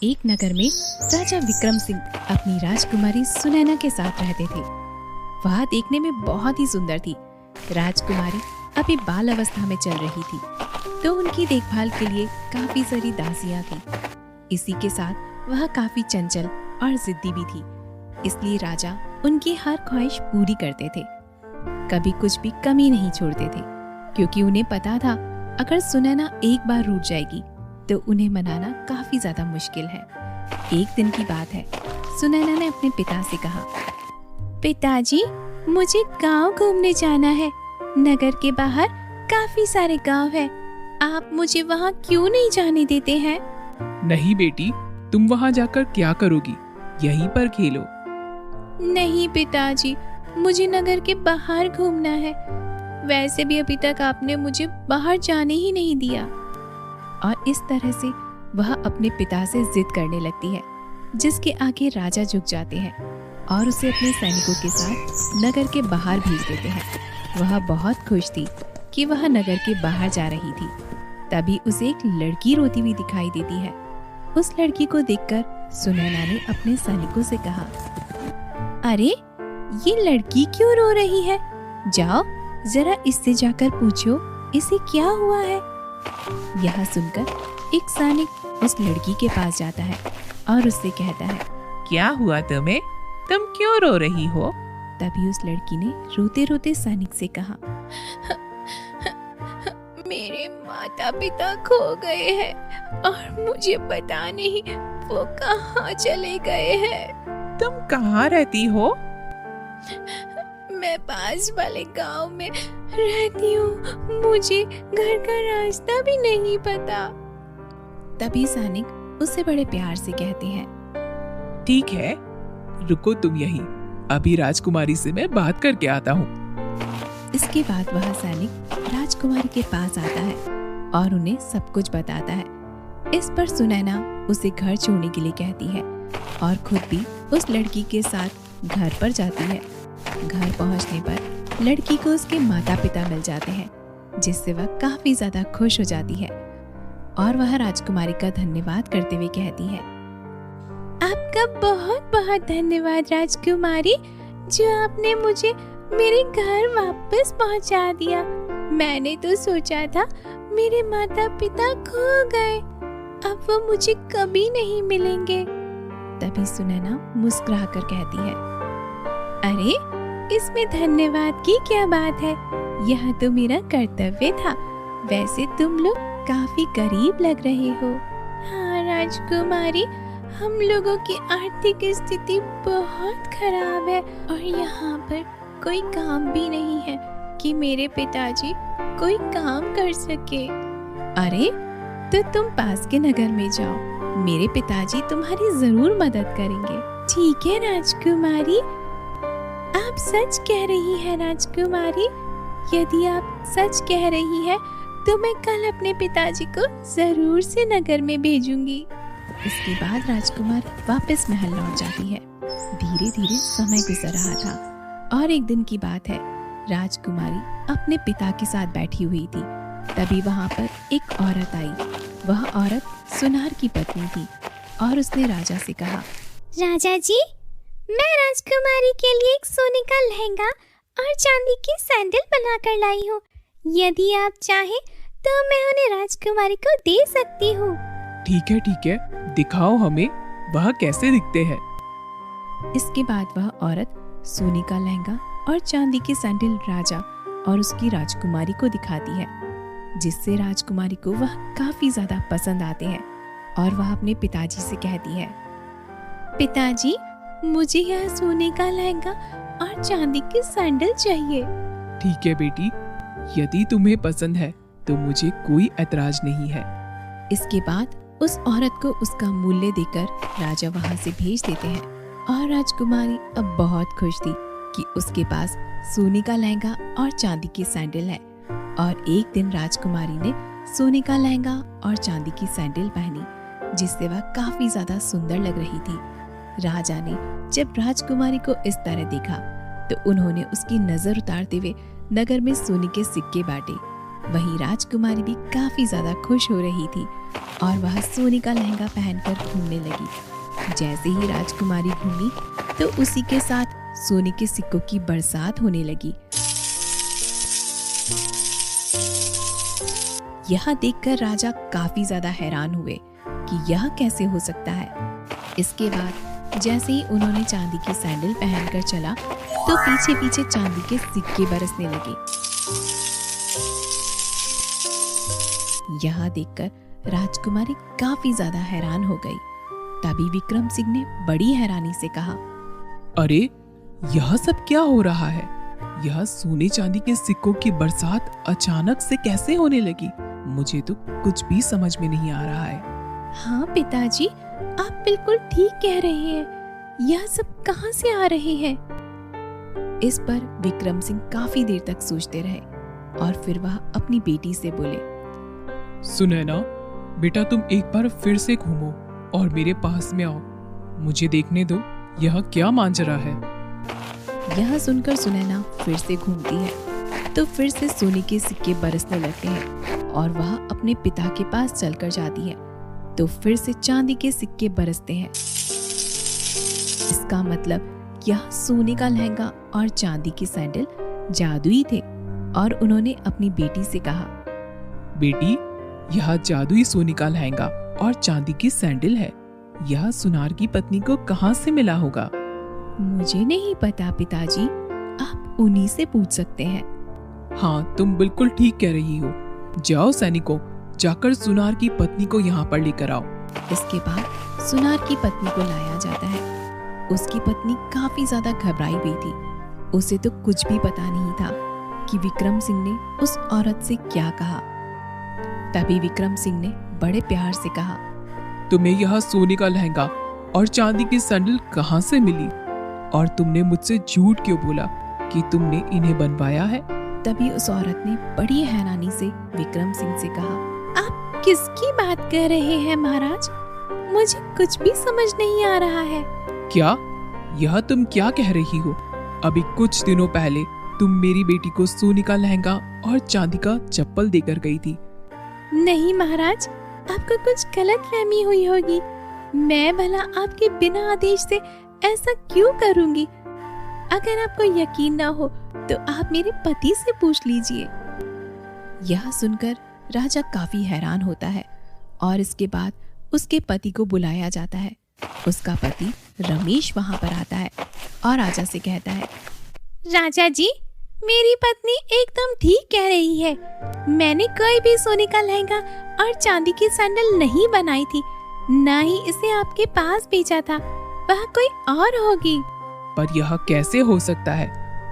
एक नगर में राजा विक्रम सिंह अपनी राजकुमारी सुनैना के साथ रहते थे। वह देखने में बहुत ही सुंदर थी। राजकुमारी अभी बाल अवस्था में चल रही थी, तो उनकी देखभाल के लिए काफी सारी दासियां थी। इसी के साथ वह काफी चंचल और जिद्दी भी थी, इसलिए राजा उनकी हर ख्वाहिश पूरी करते थे। कभी कुछ भी कमी नहीं छोड़ते थे, क्योंकि उन्हें पता था अगर सुनैना एक बार रूठ जाएगी तो उन्हें मनाना काफी ज्यादा मुश्किल है। एक दिन की बात है, सुनैना ने अपने पिता से कहा, पिताजी, मुझे गांव घूमने जाना है। नगर के बाहर काफी सारे गांव हैं। आप मुझे वहां क्यों नहीं जाने देते हैं? नहीं बेटी, तुम वहां जाकर क्या करोगी? यहीं पर खेलो। नहीं पिताजी, मुझे नगर के बाहर घूमना है। वैसे भी अभी तक आपने मुझे बाहर जाने ही नहीं दिया। और इस तरह से वह अपने पिता से जिद करने लगती है, जिसके आगे राजा झुक जाते हैं और उसे अपने सैनिकों के साथ नगर के बाहर भेज देते हैं। वह बहुत खुश थी कि वह नगर के बाहर जा रही थी। तभी उसे एक लड़की रोती हुई दिखाई देती है। उस लड़की को देखकर सुनैना ने अपने सैनिकों से कहा, अरे ये लड़की क्यों रो रही है? जाओ जरा इससे जाकर पूछो इसे क्या हुआ है। यह सुनकर एक सैनिक उस लड़की के पास जाता है और उससे कहता है, क्या हुआ तुम्हें? तुम क्यों रो रही हो? तभी उस लड़की ने रोते रोते सैनिक से कहा, मेरे माता पिता खो गए हैं और मुझे पता नहीं वो कहाँ चले गए हैं। तुम कहाँ रहती हो? मैं पास वाले गांव में रहती हूँ। मुझे घर का रास्ता भी नहीं पता। तभी सैनिक उससे बड़े प्यार से कहते हैं, ठीक है, रुको तुम यहीं। अभी राजकुमारी से मैं बात करके आता हूँ। इसके बाद वह सैनिक राजकुमारी के पास आता है और उन्हें सब कुछ बताता है। इस पर सुनैना उसे घर छोड़ने के लिए कहती है और खुद भी उस लड़की के साथ घर पर जाती है। घर पहुंचने पर लड़की को उसके माता पिता मिल जाते हैं, जिससे वह काफी ज्यादा खुश हो जाती है और वह राजकुमारी का धन्यवाद करते हुए कहती है, आपका बहुत बहुत धन्यवाद राजकुमारी, जो आपने मुझे मेरे घर वापस पहुंचा दिया। मैंने तो सोचा था मेरे माता पिता खो गए, अब वो मुझे कभी नहीं मिलेंगे। तभी सुनैना मुस्कुराकर कहती है, अरे इसमें धन्यवाद की क्या बात है, यह तो मेरा कर्तव्य था। वैसे तुम लोग काफी करीब लग रहे हो। हाँ राजकुमारी, हम लोगों की आर्थिक स्थिति बहुत खराब है और यहाँ पर कोई काम भी नहीं है कि मेरे पिताजी कोई काम कर सके। अरे तो तुम पास के नगर में जाओ, मेरे पिताजी तुम्हारी जरूर मदद करेंगे। ठीक है राजकुमारी, आप सच कह रही हैं राजकुमारी। यदि आप सच कह रही हैं तो मैं कल अपने पिताजी को जरूर से नगर में भेजूंगी। इसके बाद राजकुमारी वापस महल लौट जाती है। धीरे धीरे समय गुजर रहा था और एक दिन की बात है, राजकुमारी अपने पिता के साथ बैठी हुई थी। तभी वहाँ पर एक औरत आई। वह औरत सुनार की पत्नी थी और उसने राजा से कहा, राजा जी, मैं राजकुमारी के लिए एक सोने का लहंगा और चांदी की सैंडल बनाकर लाई हूँ। यदि आप चाहें तो मैं उन्हें राजकुमारी को दे सकती हूँ। ठीक है, दिखाओ हमें वह कैसे दिखते हैं। इसके बाद वह औरत सोने का लहंगा और चांदी की सैंडल राजा और उसकी राजकुमारी को दिखाती है, जिससे राजकुमारी को वह काफी ज्यादा पसंद आते हैं और वह अपने पिताजी से कहती है, पिताजी, मुझे यह सोने का लहंगा और चांदी की सैंडल चाहिए। ठीक है बेटी, यदि तुम्हें पसंद है तो मुझे कोई ऐतराज नहीं है। इसके बाद उस औरत को उसका मूल्य देकर राजा वहां से भेज देते हैं और राजकुमारी अब बहुत खुश थी कि उसके पास सोने का लहंगा और चांदी की सैंडल है। और एक दिन राजकुमारी ने सोने का लहंगा और चांदी की सैंडल पहनी, जिससे वह काफी ज्यादा सुंदर लग रही थी। राजा ने जब राजकुमारी को इस तरह देखा तो उन्होंने उसकी नजर उतारते हुए नगर में सोने के सिक्के बांटे। वहीं राजकुमारी भी काफी ज्यादा खुश हो रही थी और वह सोने का लहंगा पहनकर घूमने लगी। जैसे ही राजकुमारी घूमी तो उसी के साथ सोने के सिक्कों की बरसात होने लगी। यह देखकर राजा काफी ज्यादा हैरान हुए कि यह कैसे हो सकता है। इसके बाद जैसे ही उन्होंने चांदी की सैंडल पहनकर चला तो पीछे पीछे चांदी के सिक्के बरसने लगे। यह देखकर राजकुमारी काफी ज्यादा हैरान हो गई। तभी विक्रम सिंह ने बड़ी हैरानी से कहा, अरे यह सब क्या हो रहा है? यह सोने चांदी के सिक्कों की बरसात अचानक से कैसे होने लगी? मुझे तो कुछ भी समझ में नहीं आ रहा है। हाँ पिताजी, आप बिल्कुल ठीक कह रहे हैं। यह सब कहाँ से आ रहे हैं? इस पर विक्रम सिंह काफी देर तक सोचते रहे और फिर वह अपनी बेटी से बोले, सुनैना बेटा, तुम एक बार फिर से घूमो और मेरे पास में आओ। मुझे देखने दो यह क्या मांजरा है। यह सुनकर सुनैना फिर से घूमती है तो फिर से सोने के सिक्के बरसने लगते हैं और वह अपने पिता के पास चलकर जाती है तो फिर से चांदी के सिक्के बरसते हैं। इसका मतलब यह सोने का लहंगा और चांदी की सैंडल जादुई थे और उन्होंने अपनी बेटी से कहा, बेटी, यह जादुई सोने का लहंगा और चांदी की सैंडल है। यह सुनार की पत्नी को कहाँ से मिला होगा? मुझे नहीं पता पिताजी, आप उन्हीं से पूछ सकते हैं। हाँ, तुम बिल्कुल ठीक कह रही हो। जाओ सैनिकों, जाकर सुनार की पत्नी को यहाँ पर लेकर आओ। इसके बाद सुनार की पत्नी को लाया जाता है। उसकी पत्नी काफी ज्यादा घबराई हुई थी। उसे तो कुछ भी पता नहीं था कि विक्रम सिंह ने उस औरत से क्या कहा। तभी विक्रम सिंह ने बड़े प्यार से कहा, तुम्हें यह सोने का लहंगा और चांदी की सैंडल कहाँ से मिली? और तुमने मुझसे झूठ क्यों बोला कि तुमने इन्हें बनवाया है? तभी उस औरत ने बड़ी हैरानी से विक्रम सिंह से कहा, आप किसकी बात कर रहे हैं महाराज? मुझे कुछ भी समझ नहीं आ रहा है। क्या? यह तुम क्या कह रही हो? अभी कुछ दिनों पहले तुम मेरी बेटी को सोने का लहंगा और चांदी का चप्पल देकर गई थी। नहीं महाराज, आपको कुछ गलतफहमी हुई होगी। मैं भला आपके बिना आदेश से ऐसा क्यों करूंगी? अगर आपको यकीन ना हो तो आप मेरे पति से पूछ लीजिए। यह सुनकर राजा काफी हैरान होता है और इसके बाद उसके पति को बुलाया जाता है। उसका पति रमेश वहां पर आता है और राजा से कहता है, राजा जी, मेरी पत्नी एकदम ठीक कह रही है। मैंने कोई भी सोने का लहंगा और चांदी की सैंडल नहीं बनाई थी, ना ही इसे आपके पास भेजा था। वह कोई और होगी। पर यह कैसे हो सकता है?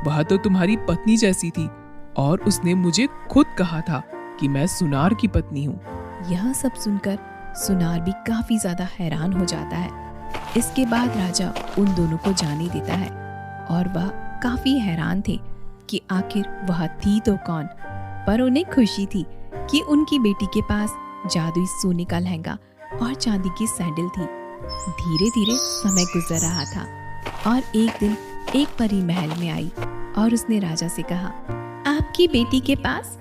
वह तो तुम्हारी पत्नी जैसी थी और उसने मुझे खुद कहा था कि मैं सुनार की पत्नी हूँ। यह सब सुनकर सुनार भी काफी ज्यादा हैरान हो जाता है। इसके बाद राजा उन दोनों को जाने देता है और वह काफी हैरान थे कि आखिर वह थी तो कौन। पर उन्हें खुशी थी कि उनकी बेटी के पास जादुई सोने का लहंगा और चांदी की सैंडल थी। धीरे धीरे समय गुजर रहा था और एक दिन एक परी महल में आई और उसने राजा से कहा, आपकी बेटी के पास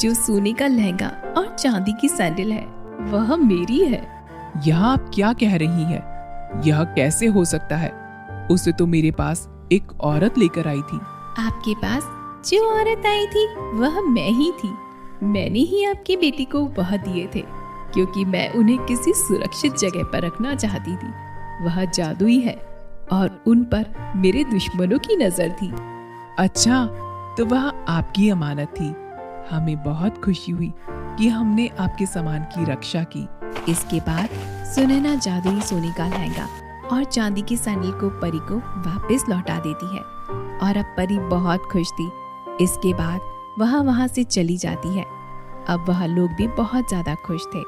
जो सोने का लहंगा और चांदी की सैंडल है वह मेरी है। यह आप क्या कह रही हैं? यह कैसे हो सकता है? उसे तो मेरे पास एक औरत लेकर आई थी। आपके पास जो औरत आई थी वह मैं ही थी। मैंने ही आपकी बेटी को वह दिए थे क्योंकि मैं उन्हें किसी सुरक्षित जगह पर रखना चाहती थी। वह जादुई है और उन पर मेरे दुश्मनों की नजर थी। अच्छा, तो वह आपकी अमानत थी। हमें बहुत खुशी हुई कि हमने आपके सामान की रक्षा की। इसके बाद सुनैना जादुई सोने का लहंगा और चांदी की सैंडल को परी को वापस लौटा देती है और अब परी बहुत खुश थी। इसके बाद वह वहां से चली जाती है। अब वह लोग भी बहुत ज्यादा खुश थे।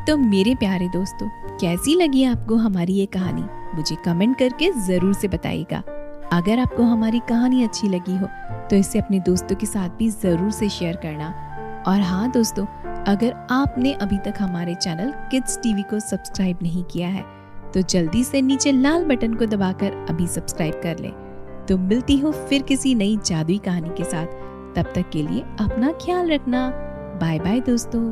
तो मेरे प्यारे दोस्तों, कैसी लगी आपको हमारी ये कहानी? मुझे कमेंट करके जरूर से बताइएगा। अगर आपको हमारी कहानी अच्छी लगी हो तो इसे अपने दोस्तों के साथ भी जरूर से शेयर करना। और हाँ दोस्तों, अगर आपने अभी तक हमारे चैनल किड्स टीवी को सब्सक्राइब नहीं किया है तो जल्दी से नीचे लाल बटन को दबाकर अभी सब्सक्राइब कर लें। तो मिलती हूँ फिर किसी नई जादुई कहानी के साथ। तब तक के लिए अपना ख्याल रखना। बाय बाय दोस्तों।